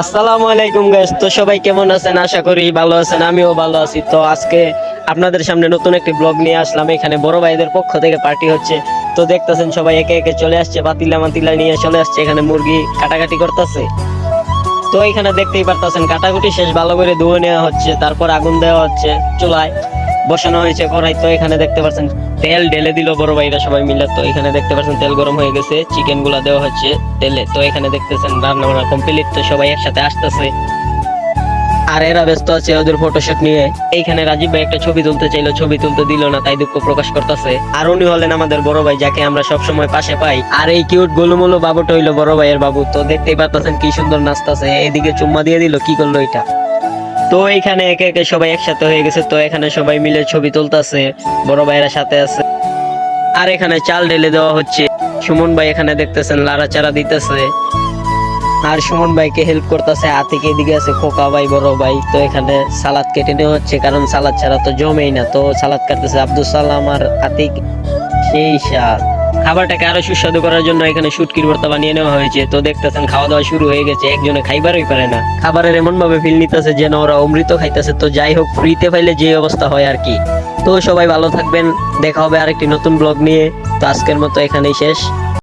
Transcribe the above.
আসসালামু আলাইকুম গাইস। তো সবাই কেমন আছেন? আশা করি ভালো আছেন, আমিও ভালো আছি। তো আজকে আপনাদের সামনে নতুন একটি ব্লগ নিয়ে আসলাম। এখানে বড় ভাইদের পক্ষ থেকে পার্টি হচ্ছে। তো দেখতেছেন সবাই একে একে চলে আসছে, পাতিলা মাতিলা নিয়ে চলে আসছে। এখানে মুরগি কাটাকাটি করতেছে। তো এখানে দেখতেই পারতেছেন কাটাকুটি শেষ, ভালো করে ধুয়ে নেওয়া হচ্ছে, তারপর আগুন দেওয়া হচ্ছে, চুলায় বসানো হয়েছে কড়াই। তো এখানে দেখতে পাচ্ছেন তেল ঢেলে দিল বড় ভাইরা সবাই মিলে। তো এখানে দেখতে পাচ্ছেন তেল গরম হয়ে গেছে, চিকেন গুলা দেওয়া হচ্ছে তেলে। তো এখানে দেখতেছেন রান্না বান্না কমপ্লিট। তো সবাই একসাথে আসতেছে আর এরা ব্যস্ত আছে ওদের ফটোশুট নিয়ে। এইখানে রাজীব ভাই একটা ছবি তুলতে চাইলো, ছবি তুলতে দিল না, তাই দুঃখ প্রকাশ করতেছে। আর উনি হলেন আমাদের বড় ভাই, যাকে আমরা সব সময় পাশে পাই। আর এই কিউট গোলুমুলু বাবুটা হইলো বড় ভাইয়ের বাবু। তো দেখতেই পারতেছেন কি সুন্দর নাচতেছে, এইদিকে চুম্মা দিয়ে দিল, কি করলো এটা। তো এইখানে একে একে সবাই একসাথে হয়ে গেছে। তো এখানে সবাই মিলে ছবি তুলতেছে, বড় ভাইয়েরা সাথে আছে। আর এখানে চাল ঢেলে দেওয়া হচ্ছে। সুমন ভাই এখানে দেখতেছেন লাড়াচাড়া দিতেছে, আর সুমন ভাইকে হেল্প করতেছে আতিক। এদিকে আছে খোকা ভাই, বড় ভাই। তো এখানে সালাদ কেটে নেওয়া হচ্ছে, কারণ সালাদ ছাড়া তো জমেই না। তো সালাদ কাটতেছে আব্দুল সালাম আর আতিক। সেই স্বাদ। খাবারটাকে আরো সুস্বাদু করার জন্য এখানে শুটকির ভর্তা বানিয়ে নেওয়া হয়েছে। তো দেখতেছেন খাওয়া দাওয়া শুরু হয়ে গেছে, একজনে খাইবারই পারে না। খাবারের এমন ভাবে ফিল নিতেছে যেন ওরা অমৃত খাইতেছে। তো যাই হোক, ফ্রিতে পাইলে যে অবস্থা হয় আর কি। তো সবাই ভালো থাকবেন, দেখা হবে আরেকটি নতুন ব্লগ নিয়ে। তো আজকের মতো এখানেই শেষ।